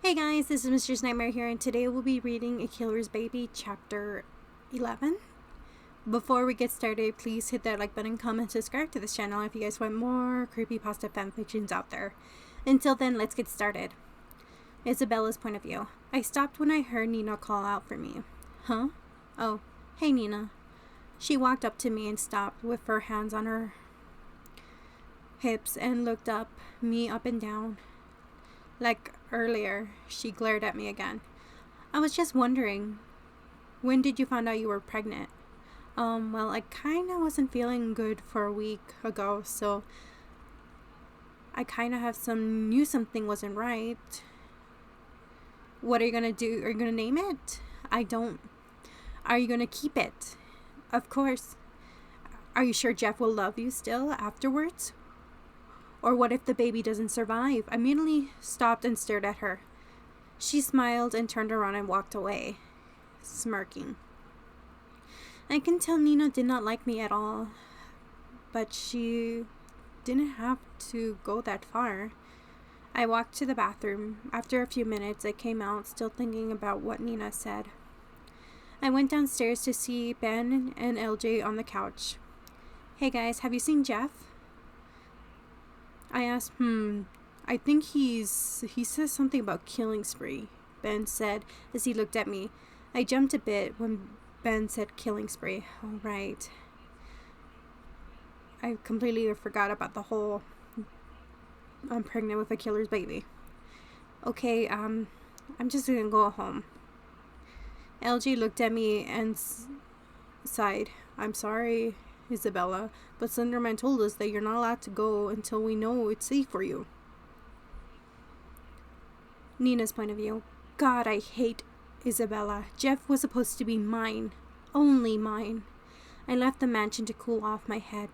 Hey guys, this is Mistress Nightmare here, and today we'll be reading A Killer's Baby, Chapter 11. Before we get started, please hit that like button, comment, subscribe to this channel if you guys want more creepypasta fanfictions out there. Until then, let's get started. Isabella's point of view. I stopped when I heard Nina call out for me. Huh? Oh, hey Nina. She walked up to me and stopped with her hands on her hips and looked me up and down. Like earlier, she glared at me again. I was just wondering, when did you find out you were pregnant? Well, I kinda wasn't feeling good for a week ago, so I kinda knew something wasn't right. What are you gonna do? Are you gonna name it? Are you gonna keep it? Of course. Are you sure Jeff will love you still afterwards? Or what if the baby doesn't survive? I immediately stopped and stared at her. She smiled and turned around and walked away, smirking. I can tell Nina did not like me at all, but she didn't have to go that far. I walked to the bathroom. After a few minutes, I came out, still thinking about what Nina said. I went downstairs to see Ben and LJ on the couch. Hey guys, have you seen Jeff? I asked, I think he says something about killing spree, Ben said as he looked at me. I jumped a bit when Ben said killing spree. Oh, right. I completely forgot about the whole I'm pregnant with a killer's baby. Okay, I'm just gonna go home. LG looked at me and sighed. I'm sorry, Isabella, but Slenderman told us that you're not allowed to go until we know it's safe for you. Nina's point of view. God, I hate Isabella. Jeff was supposed to be mine. Only mine. I left the mansion to cool off my head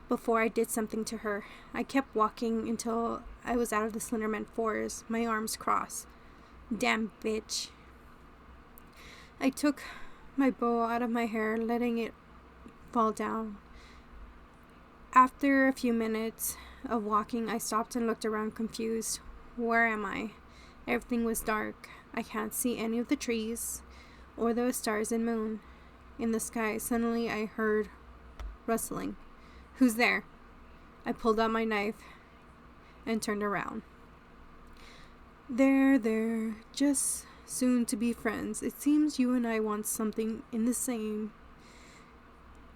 before I did something to her. I kept walking until I was out of the Slenderman forest, my arms crossed. Damn bitch. I took my bow out of my hair, letting it fall down. After a few minutes of walking, I stopped and looked around confused. Where am I? Everything was dark. I can't see any of the trees or the stars and moon in the sky. Suddenly I heard rustling. Who's there? I pulled out my knife and turned around. There, just soon to be friends. It seems you and I want something in the same.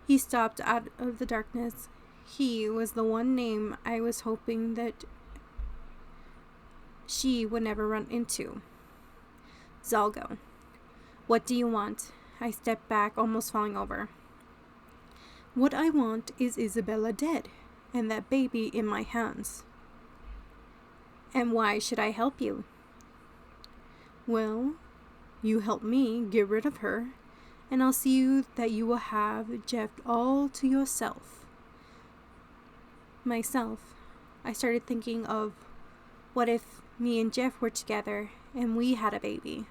He stopped out of the darkness. He was the one name I was hoping that she would never run into. Zalgo. What do you want? I stepped back, almost falling over. What I want is Isabella dead, and that baby in my hands. And why should I help you? Well, you help me get rid of her, and I'll see you that you will have Jeff all to yourself. Myself. I started thinking of what if me and Jeff were together and we had a baby.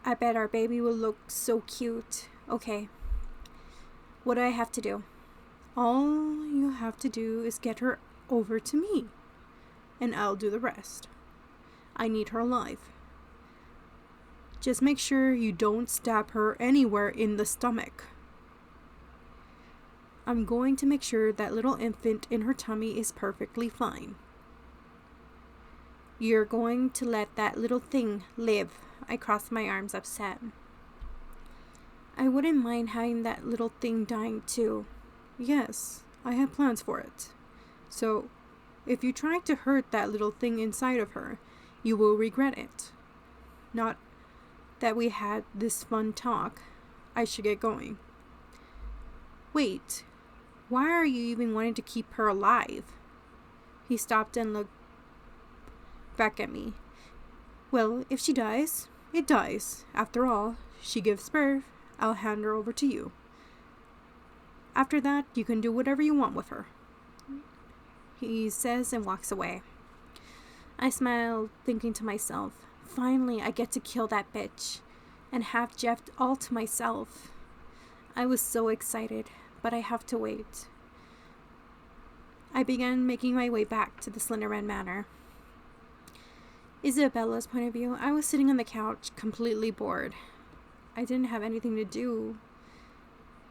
I bet our baby will look so cute. Okay. What do I have to do? All you have to do is get her over to me, and I'll do the rest. I need her alive. Just make sure you don't stab her anywhere in the stomach. I'm going to make sure that little infant in her tummy is perfectly fine. You're going to let that little thing live. I crossed my arms, upset. I wouldn't mind having that little thing dying too. Yes, I have plans for it. So, if you try to hurt that little thing inside of her, you will regret it. Not that we had this fun talk. I should get going. Wait, why are you even wanting to keep her alive? He stopped and looked back at me. Well, if she dies, it dies. After all, she gives birth. I'll hand her over to you. After that, you can do whatever you want with her. He says and walks away. I smiled, thinking to myself, finally I get to kill that bitch and have Jeff all to myself. I was so excited, but I have to wait. I began making my way back to the Slenderman Manor. Isabella's point of view, I was sitting on the couch completely bored. I didn't have anything to do.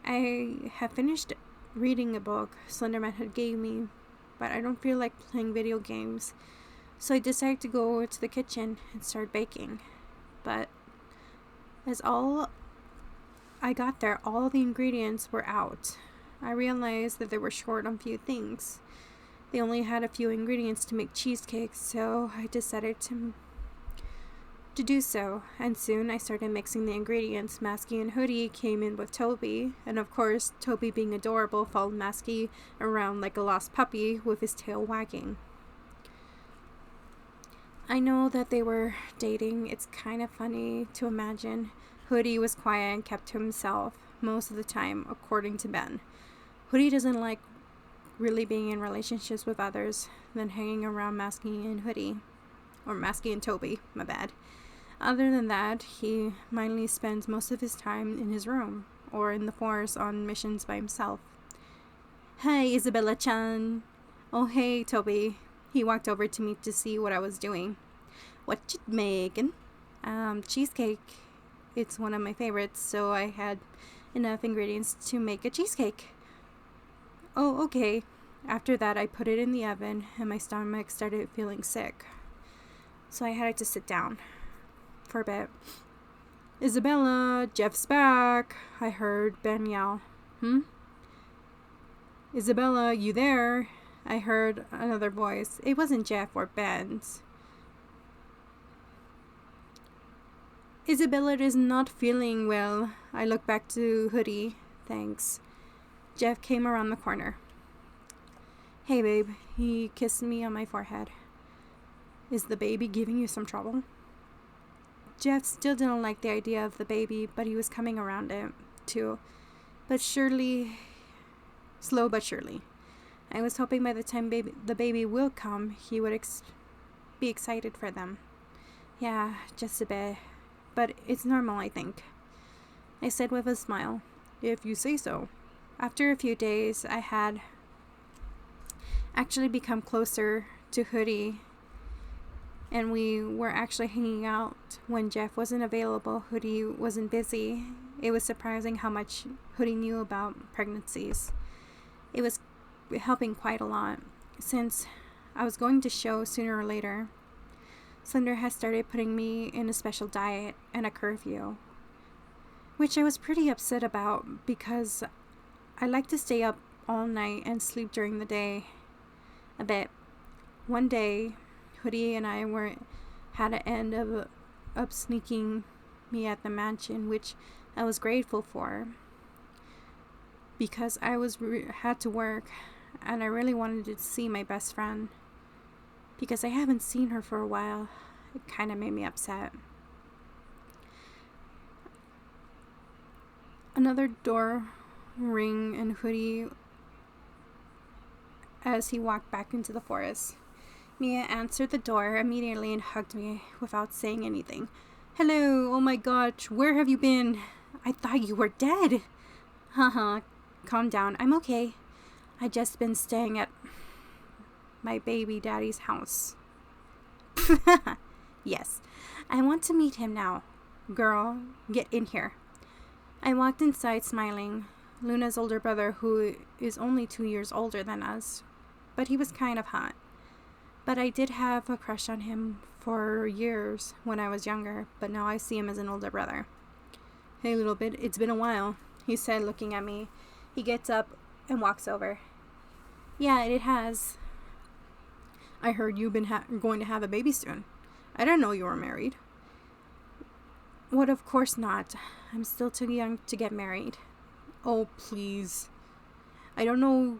I had finished reading a book Slenderman had gave me, but I don't feel like playing video games. So I decided to go to the kitchen and start baking. But as I got there, all the ingredients were out. I realized that they were short on few things. They only had a few ingredients to make cheesecake, so I decided to do so. And soon I started mixing the ingredients. Masky and Hoodie came in with Toby, and of course, Toby, being adorable, followed Masky around like a lost puppy with his tail wagging. I know that they were dating. It's kind of funny to imagine. Hoodie was quiet and kept to himself most of the time, according to Ben. Hoodie doesn't like really being in relationships with others than hanging around Masky and Hoodie. Or Masky and Toby, my bad. Other than that, he mainly spends most of his time in his room or in the forest on missions by himself. Hey, Isabella-chan. Oh, hey, Toby. He walked over to me to see what I was doing. What you making? Cheesecake. It's one of my favorites, so I had enough ingredients to make a cheesecake. Oh, okay. After that, I put it in the oven, and my stomach started feeling sick. So I had to sit down for a bit. Isabella, Jeff's back, I heard Ben yell. Isabella, you there? I heard another voice. It wasn't Jeff or Ben's. Isabella is not feeling well. I looked back to Hoodie. Thanks. Jeff came around the corner. Hey, babe. He kissed me on my forehead. Is the baby giving you some trouble? Jeff still didn't like the idea of the baby, but he was coming around it, too. Slow but surely. I was hoping by the time the baby will come, he would be excited for them. Yeah, just a bit. But it's normal, I think. I said with a smile. If you say so. After a few days, I had actually become closer to Hoodie, and we were actually hanging out when Jeff wasn't available. Hoodie wasn't busy. It was surprising how much Hoodie knew about pregnancies. It was helping quite a lot, since I was going to show sooner or later. Slender had started putting me in a special diet and a curfew, which I was pretty upset about because I like to stay up all night and sleep during the day a bit. One day, Hoodie and I had an end up sneaking me at the mansion, which I was grateful for because I had to work and I really wanted to see my best friend because I haven't seen her for a while. It kind of made me upset. Another door ring and Hoodie as he walked back into the forest. Mia answered the door immediately and hugged me without saying anything. Hello, oh my gosh, where have you been? I thought you were dead. Haha, calm down, I'm okay. I just been staying at my baby daddy's house. Yes, I want to meet him now. Girl, get in here. I walked inside smiling. Luna's older brother, who is only 2 years older than us, but he was kind of hot. But I did have a crush on him for years when I was younger, but now I see him as an older brother. Hey, little bit, it's been a while, he said, looking at me. He gets up and walks over. Yeah, it has. I heard you've been going to have a baby soon. I didn't know you were married. What, of course not. I'm still too young to get married. Oh, please. I don't know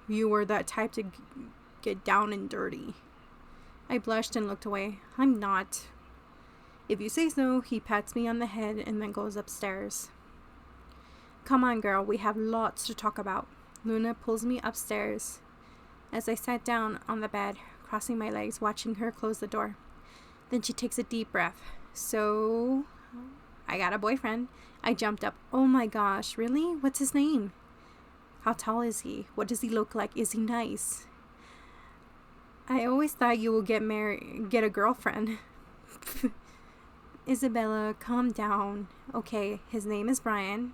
you were that type to get down and dirty. I blushed and looked away. I'm not. If you say so, he pats me on the head and then goes upstairs. Come on, girl, we have lots to talk about. Luna pulls me upstairs. As I sat down on the bed, crossing my legs, watching her close the door. Then she takes a deep breath. So, I got a boyfriend. I jumped up. Oh my gosh, really? What's his name? How tall is he? What does he look like? Is he nice? I always thought you would get a girlfriend. Isabella, calm down. Okay, his name is Brian.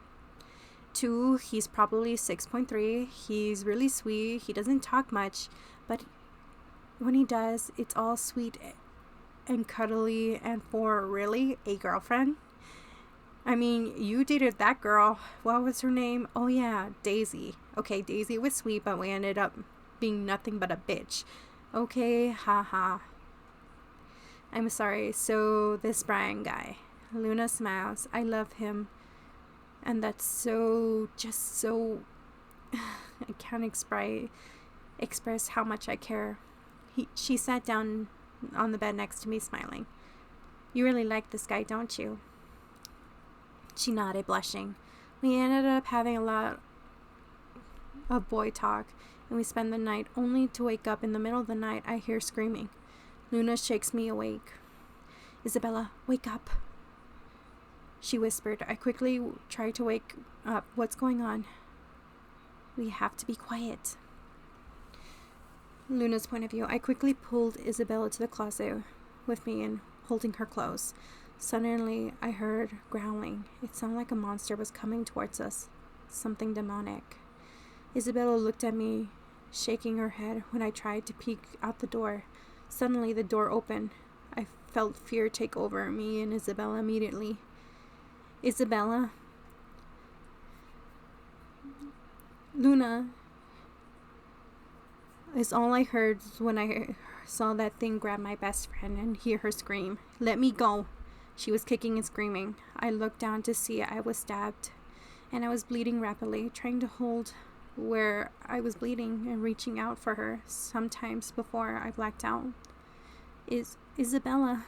2, he's probably 6.3. He's really sweet. He doesn't talk much, but when he does, it's all sweet and cuddly. And for really a girlfriend? I mean, you dated that girl. What was her name? Oh yeah, Daisy. Okay, Daisy was sweet, but we ended up being nothing but a bitch. Okay, haha. I'm sorry. So this Brian guy, Luna smiles. I love him. And that's just so, I can't express how much I care. She sat down on the bed next to me, smiling. You really like this guy, don't you? She nodded, blushing. We ended up having a lot of boy talk, and we spent the night, only to wake up in the middle of the night. I hear screaming. Luna shakes me awake. Isabella, wake up, she whispered. I quickly tried to wake up. What's going on? We have to be quiet. Luna's point of view. I quickly pulled Isabella to the closet with me and holding her close. Suddenly, I heard growling. It sounded like a monster was coming towards us. Something demonic. Isabella looked at me, shaking her head when I tried to peek out the door. Suddenly, the door opened. I felt fear take over me and Isabella immediately. Isabella. Luna is all I heard when I saw that thing grab my best friend and hear her scream. Let me go. She was kicking and screaming. I looked down to see I was stabbed, and I was bleeding rapidly, trying to hold where I was bleeding and reaching out for her sometimes before I blacked out. Isabella,